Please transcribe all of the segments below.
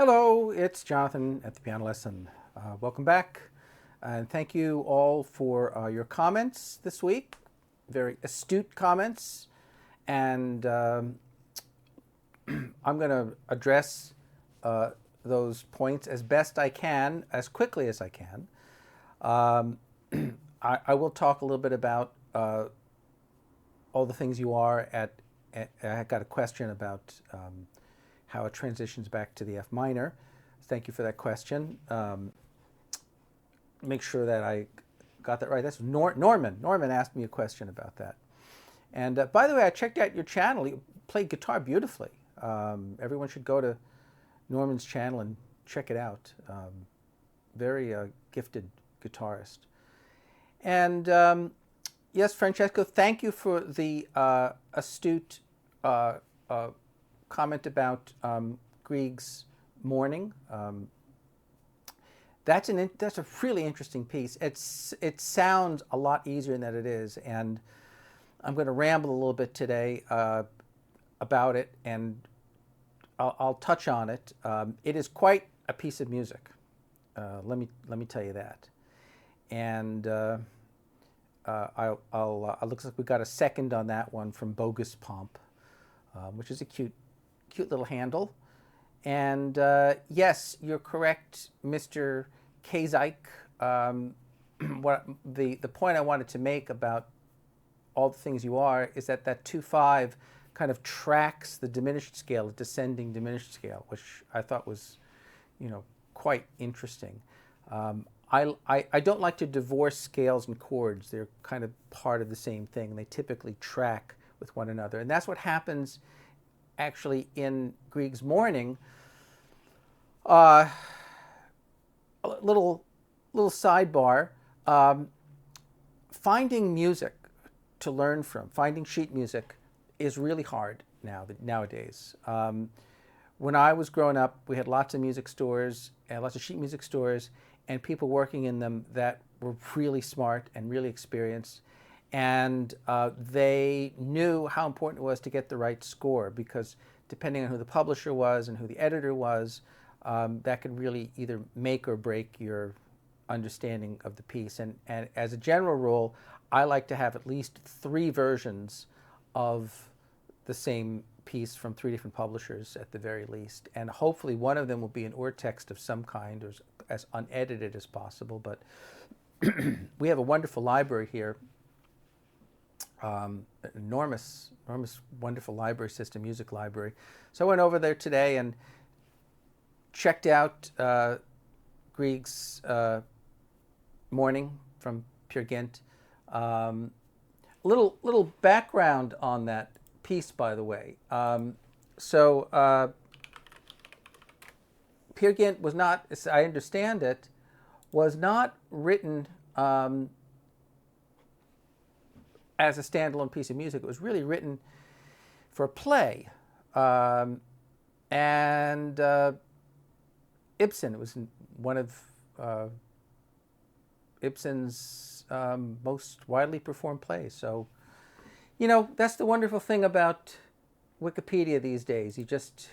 Hello, it's Jonathan at the Piano Lesson. Welcome back, and thank you all for your comments this week. Very astute comments, and I'm going to address those points as best I can, as quickly as I can. Um, I will talk a little bit about all the things you are at. I got a question about how it transitions back to the F minor. Thank you for that question. Make sure that I got that right. That's Norman. Norman asked me a question about that. And by the way, I checked out your channel. You played guitar beautifully. Everyone should go to Norman's channel and check it out. Very gifted guitarist. And yes, Francesco, thank you for the astute comment about Grieg's Morning. That's a really interesting piece. It sounds a lot easier than it is, and I'm going to ramble a little bit today about it, and I'll touch on it. It is quite a piece of music. Let me tell you that. And it looks like we got a second on that one from Bogus Pomp, which is a cute little handle. And yes, you're correct, Mr. Kazike. What the point I wanted to make about all the things you are is that 2/5 kind of tracks the diminished scale, the descending diminished scale, which I thought was, quite interesting. I don't like to divorce scales and chords. They're kind of part of the same thing. They typically track with one another, and that's what happens actually in Grieg's Morning. A little sidebar. Finding music to learn from, finding sheet music, is really hard nowadays. When I was growing up, we had lots of music stores and lots of sheet music stores, and people working in them that were really smart and really experienced. And they knew how important it was to get the right score, because depending on who the publisher was and who the editor was, that could really either make or break your understanding of the piece. And as a general rule, I like to have at least 3 versions of the same piece from 3 different publishers at the very least. And hopefully one of them will be an urtext of some kind, or as unedited as possible. But we have a wonderful library here. Enormous, wonderful library system, music library. So I went over there today and checked out Grieg's Morning from Peer Gynt. Little background on that piece, by the way. Peer Gynt was not, as I understand it, was not written as a standalone piece of music. It was really written for a play. And Ibsen, it was one of Ibsen's most widely performed plays. So, that's the wonderful thing about Wikipedia these days. You just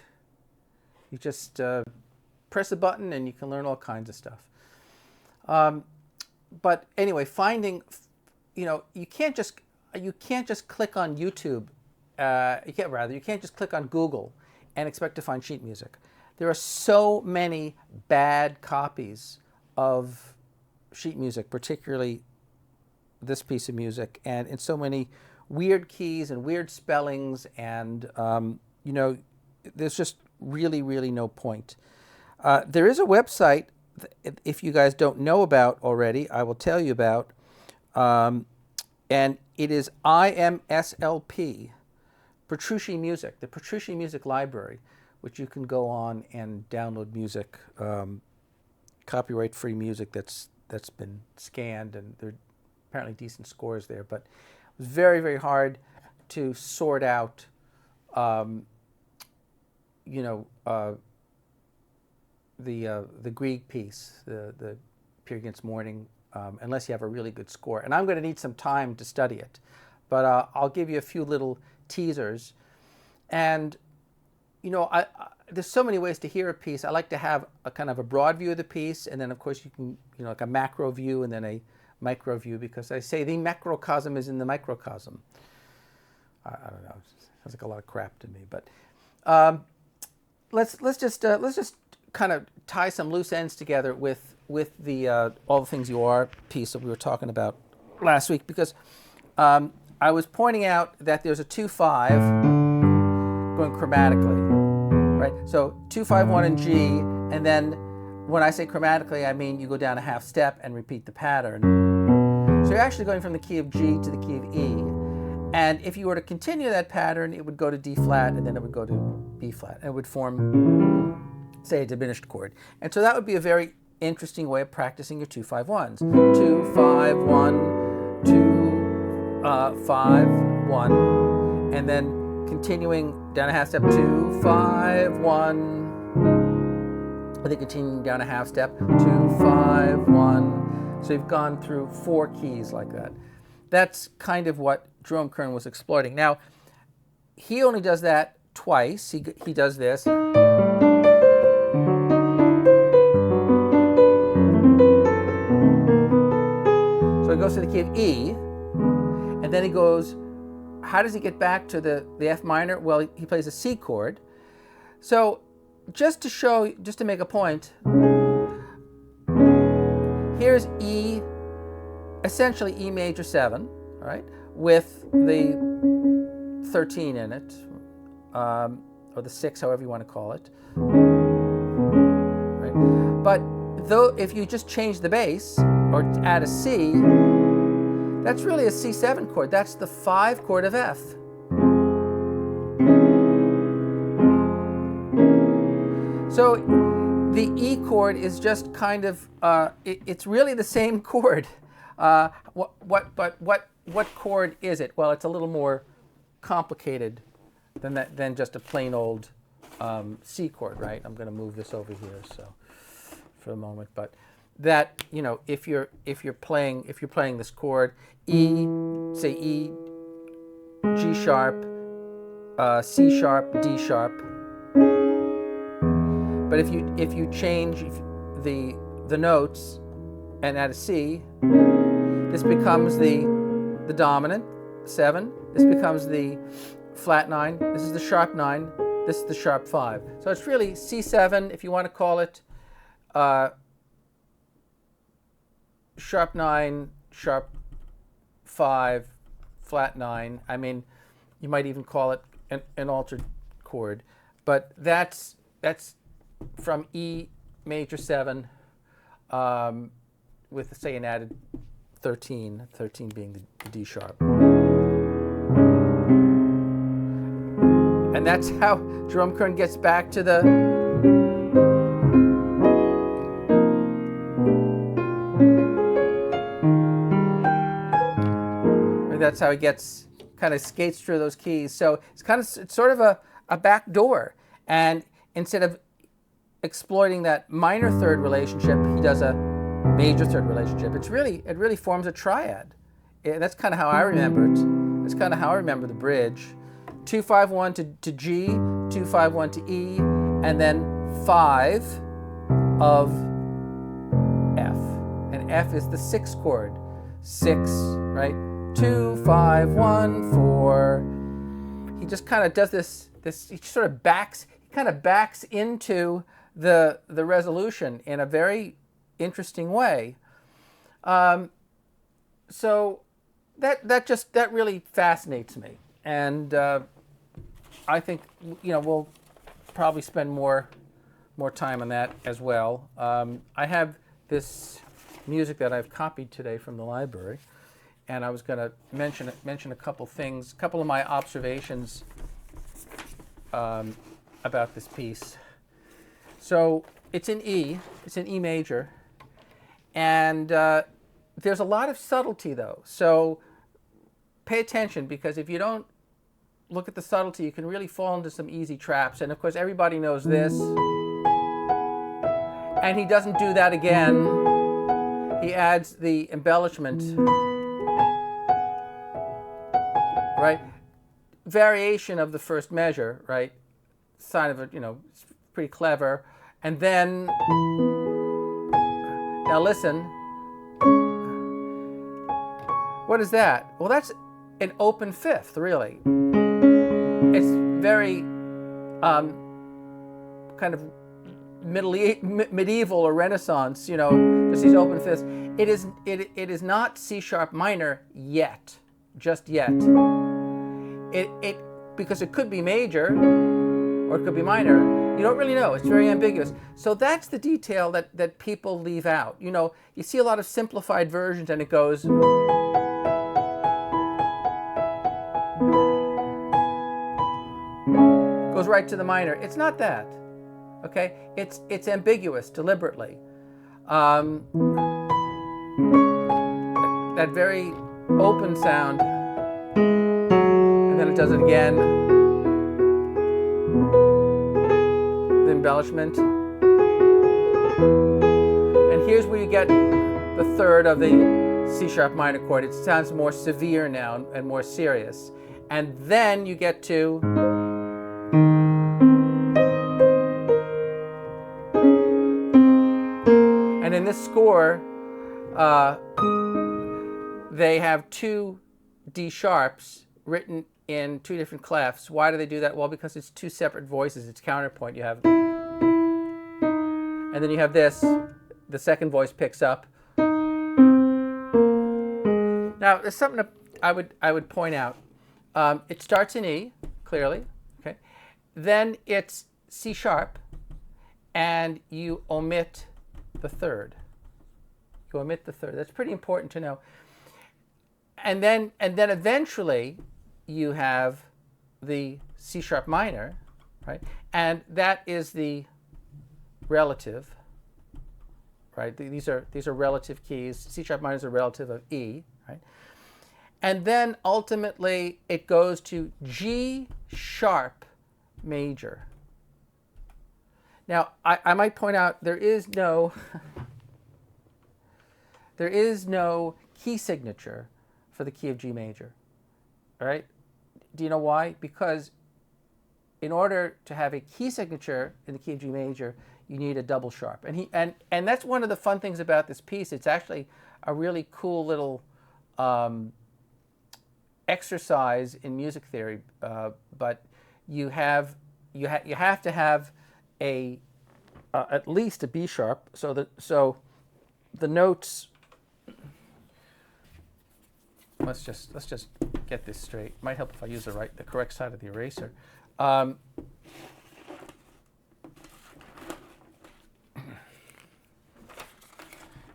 press a button and you can learn all kinds of stuff. But anyway, finding, you can't just click on YouTube. You can't just click on Google and expect to find sheet music. There are so many bad copies of sheet music, particularly this piece of music, and in so many weird keys and weird spellings, and there's just really no point. There is a website, if you guys don't know about already, I will tell you about, and it is IMSLP, Petrucci Music, the Petrucci Music Library, which you can go on and download music, copyright-free music that's been scanned, and there are apparently decent scores there. But it was very hard to sort out, the Grieg piece, the Peer Gynt's Morning, unless you have a really good score. And I'm going to need some time to study it, but I'll give you a few little teasers. And there's so many ways to hear a piece. I like to have a kind of a broad view of the piece, and then of course you can, like a macro view and then a micro view, because I say the macrocosm is in the microcosm. I don't know. It sounds like a lot of crap to me, but let's just kind of tie some loose ends together with the all the things you are piece that we were talking about last week, because I was pointing out that there's a 2-5 going chromatically, right? So 2-5-1 in G, and then when I say chromatically, I mean you go down a half step and repeat the pattern. So you're actually going from the key of G to the key of E. And if you were to continue that pattern, it would go to D flat, and then it would go to B flat, and it would form, say, a diminished chord. And so that would be a very interesting way of practicing your 2-5-1s. 2-5-1, 2-5-1, and then continuing down a half step, 2-5-1, and then continuing down a half step, 2-5-1. So you've gone through 4 keys like that. That's kind of what Jerome Kern was exploiting. Now, he only does that twice. He does this. So he goes to the key of E, and then he goes, how does he get back to the F minor? Well, he plays a C chord. So just to make a point, here's E, essentially E major 7, right, with the 13 in it, or the 6, however you want to call it. Right? But though, if you just change the bass or add a C, that's really a C7 chord. That's the 5 chord of F. So the E chord is just kind of, it's really the same chord. What chord is it? Well, it's a little more complicated than just a plain old C chord, right? I'm going to move this over here, so for a moment, but that, if you're playing this chord, E, say E, G sharp, C sharp, D sharp. But if you change the notes and add a C, this becomes the dominant 7. This becomes the flat 9. This is the sharp 9. This is the sharp 5. So it's really C7, if you want to call it sharp 9, sharp 5, flat 9. I mean, you might even call it an altered chord. But that's from E major 7 with, say, an added 13 being the D sharp. And that's how Jerome Kern gets back to the that's how he kind of skates through those keys. So it's sort of a back door. And instead of exploiting that minor third relationship, he does a major third relationship. It really forms a triad. That's kind of how I remember it. That's kind of how I remember the bridge. 2-5-1 to G, 2-5-1 to E, and then 5 of F. And F is the 6th chord. 6, right? 2-5-1 4. He just kind of does this. He sort of backs into the resolution in a very interesting way. So that really fascinates me, and I think we'll probably spend more time on that as well. I have this music that I've copied today from the library, and I was going to mention a couple things, a couple of my observations about this piece. So it's in E major, and there's a lot of subtlety though. So pay attention, because if you don't look at the subtlety, you can really fall into some easy traps. And of course, everybody knows this. And he doesn't do that again. He adds the embellishment, right? Variation of the first measure, right? Sign of a, pretty clever. And then, now listen, what is that? Well, that's an open fifth, really. It's very kind of medieval or Renaissance, you know, just these open fifths. It is not C sharp minor yet, just yet. Because it could be major or it could be minor. You don't really know. It's very ambiguous. So that's the detail that people leave out. You know, you see a lot of simplified versions and it goes right to the minor. It's not that. Okay? It's ambiguous deliberately. That very open sound, and then it does it again. The embellishment. And here's where you get the third of the C sharp minor chord. It sounds more severe now and more serious. And then you get to and in this score, they have two D sharps written in two different clefs. Why do they do that? Well, because it's two separate voices. It's counterpoint. You have, and then you have this. The second voice picks up. Now, there's something I would point out. It starts in E, clearly. Okay, then it's C sharp, and you omit the third. You omit the third. That's pretty important to know. And then eventually you have the C sharp minor, right? And that is the relative, right? These are relative keys. C sharp minor is a relative of E, right? And then ultimately it goes to G sharp major. Now, I might point out there is no key signature for the key of G major. All right? Do you know why? Because in order to have a key signature in the key of G major, you need a double sharp. And that's one of the fun things about this piece. It's actually a really cool little exercise in music theory, but you have to have a at least a B sharp, so the notes. Let's just get this straight. Might help if I use the correct side of the eraser.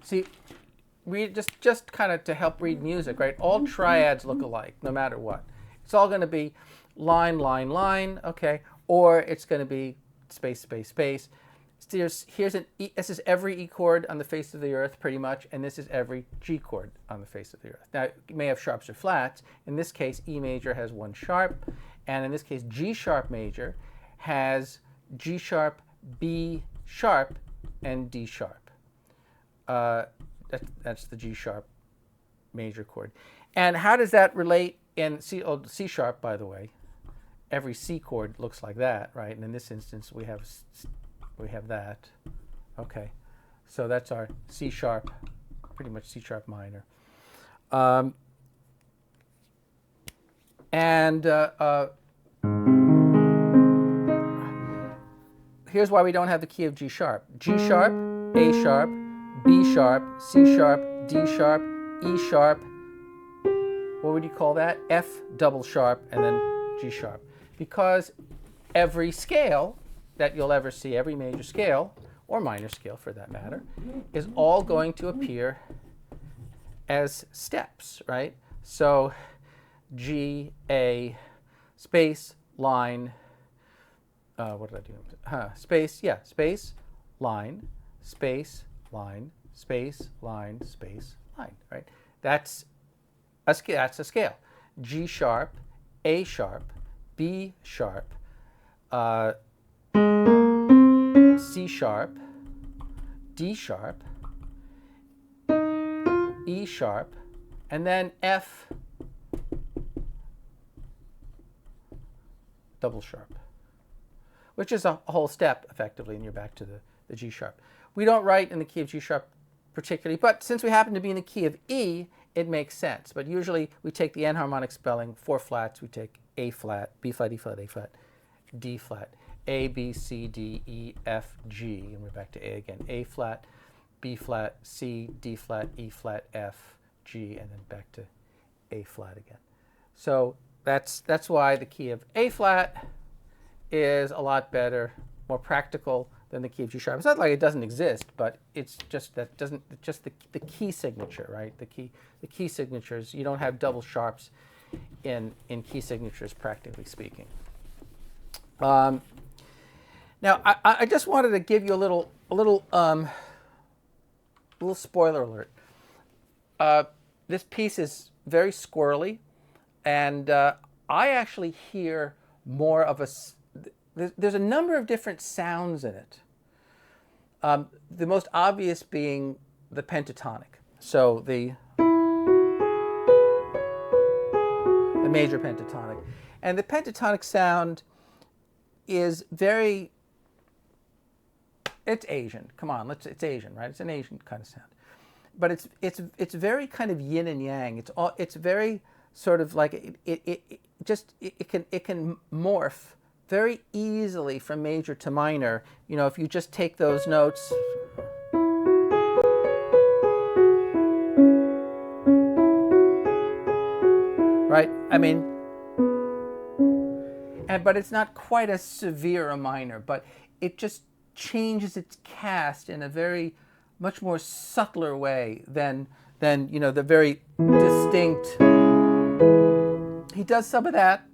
See, read just kind of to help read music, right? All triads look alike, no matter what. It's all going to be line, line, line, okay, or it's going to be space, space, space. Here's an E. This is every E chord on the face of the earth, pretty much, and this is every G chord on the face of the earth. Now, you may have sharps or flats. In this case, E major has one sharp, and in this case, G sharp major has G sharp, B sharp, and D sharp. That's the G sharp major chord. And how does that relate in C sharp, by the way? Every C chord looks like that, right? And in this instance, we have that. Okay, so that's our C sharp, pretty much C sharp minor. Here's why we don't have the key of G sharp. G sharp, A sharp, B sharp, C sharp, D sharp, E sharp. What would you call that? F double sharp, and then G sharp. Because every scale that you'll ever see, every major scale, or minor scale for that matter, is all going to appear as steps, right? So G, A, space, line, what did I do? Space, yeah, space, line, space, line, space, line, space, line, right? That's a scale. G sharp, A sharp, B sharp, C sharp, D sharp, E sharp, and then F double sharp. which is a whole step effectively, and you're back to the G sharp. We don't write in the key of G sharp particularly, but since we happen to be in the key of E, it makes sense. But usually we take the enharmonic spelling, 4 flats, we take A flat, B flat, E flat, A flat, D flat, A, B, C, D, E, F, G, and we're back to A again. A flat, B flat, C, D flat, E flat, F, G, and then back to A flat again. So that's why the key of A flat is a lot better, more practical than the key of G sharp. It's not like it doesn't exist, but it's just that doesn't just the key signature, right? The key signatures, you don't have double sharps in key signatures, practically speaking. Now I just wanted to give you a little spoiler alert. This piece is very squirrely, and I actually hear more of a. There's a number of different sounds in it. The most obvious being the pentatonic. So the major pentatonic. And the pentatonic sound is very, it's Asian. Come on, it's Asian, right? It's an Asian kind of sound. But it's very kind of yin and yang. It's very sort of like it can morph very easily from major to minor. You know, if you just take those notes, right? I mean, but it's not quite as severe a minor, but it just changes its cast in a very much more subtler way than you know, the very distinct. He does some of that,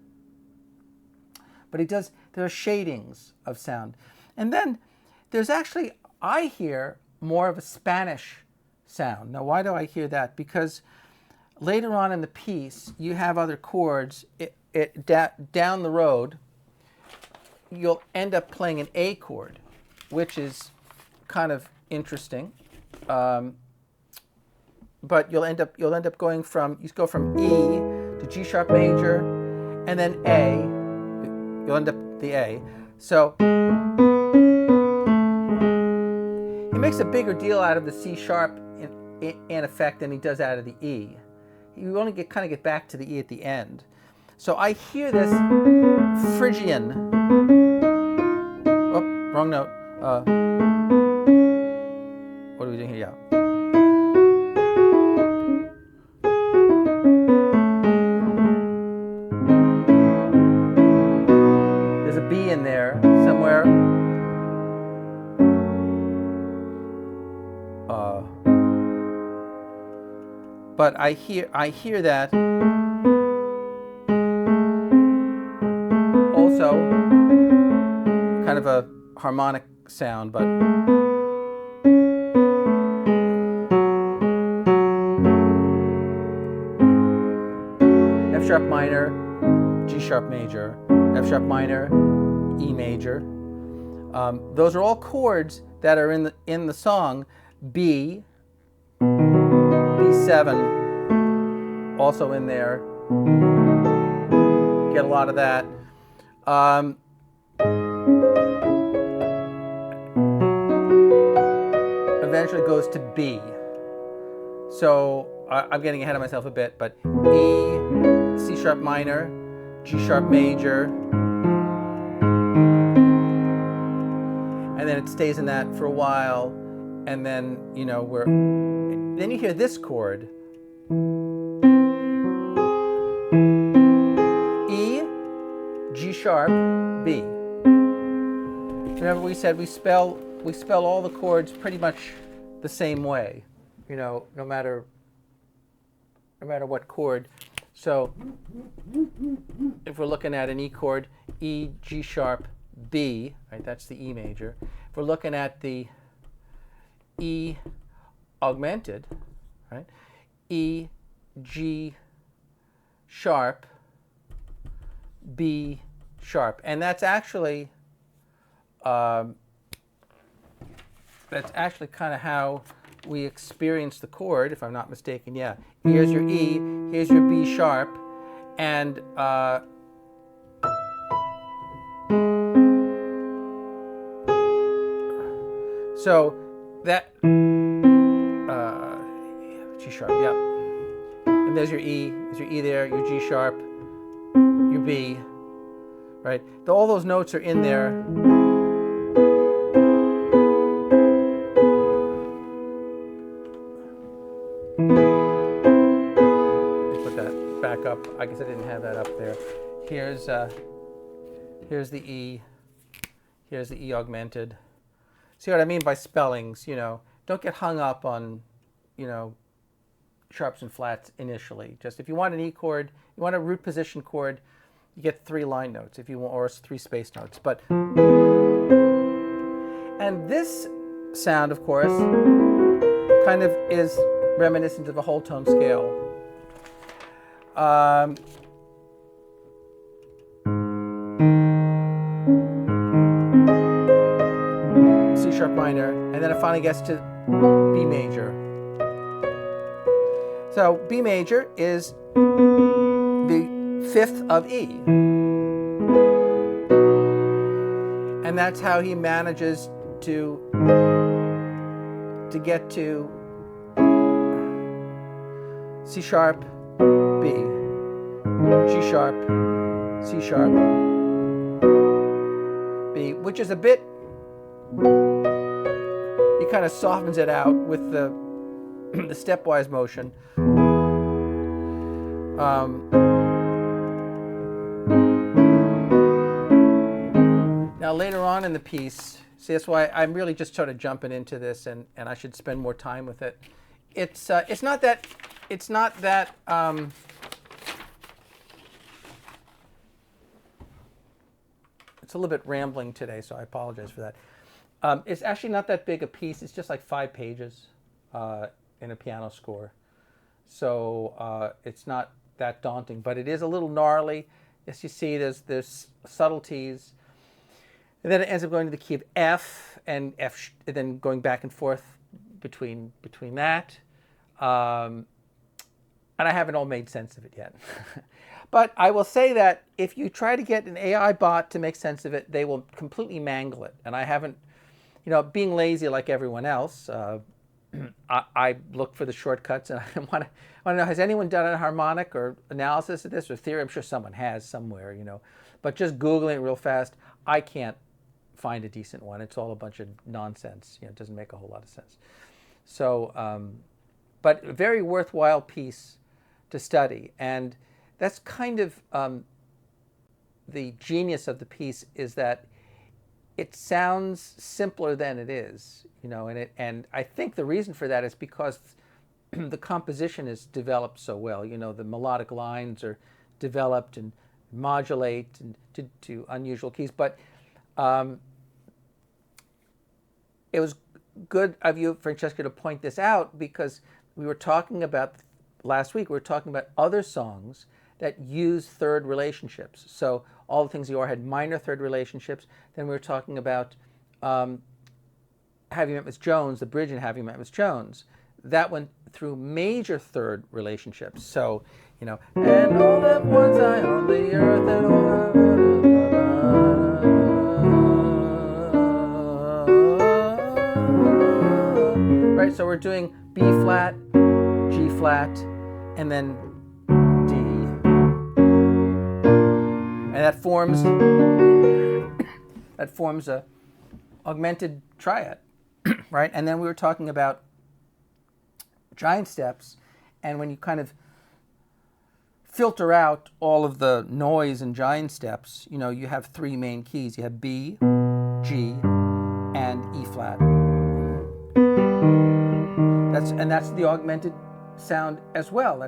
but there are shadings of sound. And then there's actually, I hear more of a Spanish sound. Now, why do I hear that? Because later on in the piece, you have other chords. Down the road, you'll end up playing an A chord, which is kind of interesting. But you'll end up going from, you go from E to G sharp major, and then A. You'll end up the A. So he makes a bigger deal out of the C sharp in effect than he does out of the E. You only kind of get back to the E at the end. So I hear this Phrygian. Oh, wrong note. What are we doing here? Yeah. There's a B in there somewhere. But I hear that also kind of a harmonic sound, but F sharp minor, G sharp major, F sharp minor, E major. Those are all chords that are in the song. B, B7, also in there. Get a lot of that. Eventually goes to B. So I'm getting ahead of myself a bit, but E, C sharp minor, G sharp major, and then it stays in that for a while, and then you know then you hear this chord, E, G sharp, B. Remember we said we spell all the chords pretty much the same way, you know, no matter what chord. So if we're looking at an E chord, E, G sharp, B, right? That's the E major. If we're looking at the E augmented, right? E, G sharp, B sharp, and that's actually kind of how we experience the chord, if I'm not mistaken. Yeah, here's your E, here's your B sharp, and So that G sharp, yeah. And there's your E. There's your E there. Your G sharp. Your B. Right. All those notes are in there. Let me put that back up. I guess I didn't have that up there. Here's the E. Here's the E augmented. See what I mean by spellings? Don't get hung up on, sharps and flats initially. Just if you want an E chord, you want a root position chord, you get 3 line notes if you want, or 3 space notes. And this sound, of course, kind of is reminiscent of a whole tone scale. C sharp minor, and then it finally gets to B major. So B major is the 5th of E. And that's how he manages to get to C sharp, B, G sharp, C sharp, B, which is a bit, he kind of softens it out with the stepwise motion. Now later on in the piece, see, that's why I'm really just sort of jumping into this, and I should spend more time with it. It's not that it's a little bit rambling today, so I apologize for that. It's actually not that big a piece. It's just like 5 pages in a piano score. So it's not that daunting, but it is a little gnarly. As you see, there's subtleties. And then it ends up going to the key of F, and F, and then going back and forth between that. And I haven't all made sense of it yet. But I will say that if you try to get an AI bot to make sense of it, they will completely mangle it. And I haven't, being lazy like everyone else, I look for the shortcuts, and I want to know, has anyone done a harmonic or analysis of this or theory? I'm sure someone has somewhere, But just Googling it real fast, I can't find a decent one. It's all a bunch of nonsense. It doesn't make a whole lot of sense. So, but a very worthwhile piece to study. And that's kind of the genius of the piece, is that it sounds simpler than it is, and I think the reason for that is because the composition is developed so well. The melodic lines are developed and modulate and to unusual keys. But it was good of you, Francesca, to point this out, because we were talking about last week. We were talking about other songs that use third relationships. So all the things you are had minor third relationships. Then we were talking about Have You Met Miss Jones, the bridge in Have You Met Miss Jones. That went through major third relationships. So, and all at once I on the earth and all. Right, so we're doing B flat, G flat, and then D. And that forms a augmented triad, right? And then we were talking about giant steps, and when you kind of filter out all of the noise in giant steps, you have 3 main keys. You have B, G, and E flat. That's the augmented sound as well.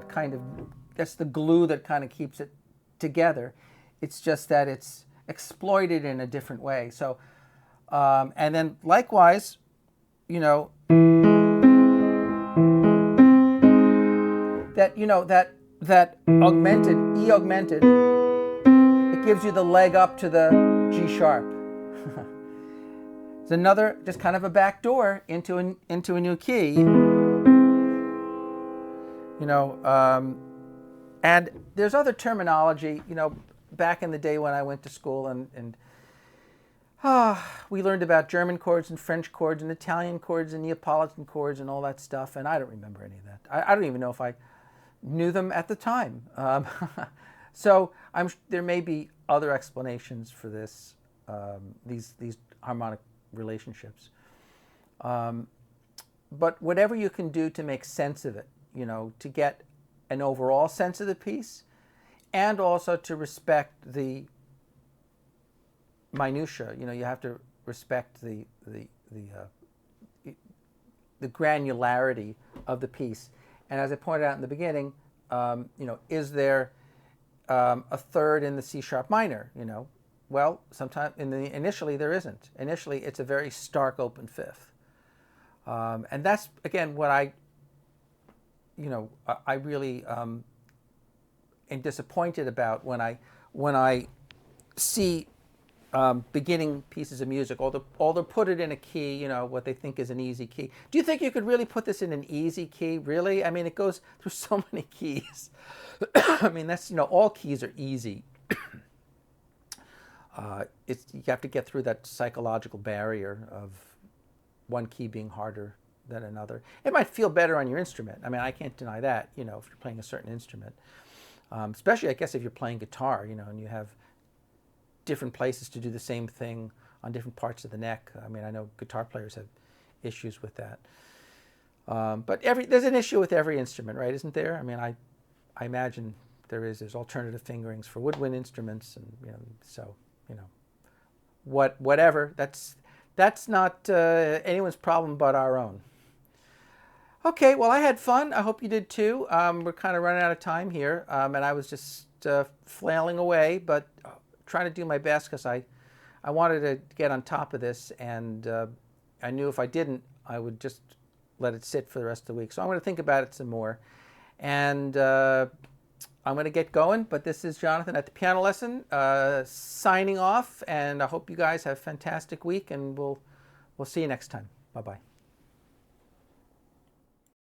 That's the glue that kind of keeps it together. It's just that it's exploited in a different way. So, and then likewise, that augmented, E augmented, it gives you the leg up to the G sharp. It's another, just kind of a back door into a new key. And there's other terminology, back in the day when I went to school, and We learned about German chords and French chords and Italian chords and Neapolitan chords and all that stuff, and I don't remember any of that. I don't even know if I knew them at the time. So there may be other explanations for this, these harmonic relationships. But whatever you can do to make sense of it, to get an overall sense of the piece, and also to respect the minutia. You have to respect the granularity of the piece. And as I pointed out in the beginning, is there a third in the C sharp minor? Well, sometimes initially there isn't. Initially, it's a very stark open fifth, and that's again what I really am disappointed about when I see beginning pieces of music, although put it in a key, what they think is an easy key. Do you think you could really put this in an easy key? Really? I mean, it goes through so many keys. I mean, that's, all keys are easy. You have to get through that psychological barrier of one key being harder than another. It might feel better on your instrument. I mean, I can't deny that, if you're playing a certain instrument. Especially, I guess, if you're playing guitar, and you have different places to do the same thing on different parts of the neck. I mean, I know guitar players have issues with that. But there's an issue with every instrument, right? Isn't there? I mean, I imagine there's alternative fingerings for woodwind instruments, and whatever. That's not anyone's problem but our own. Okay, well, I had fun. I hope you did too. We're kind of running out of time here, and I was just flailing away, but trying to do my best because I wanted to get on top of this, and I knew if I didn't, I would just let it sit for the rest of the week. So I'm going to think about it some more, and I'm going to get going. But this is Jonathan at the Piano Lesson, signing off, and I hope you guys have a fantastic week, and we'll see you next time. Bye-bye.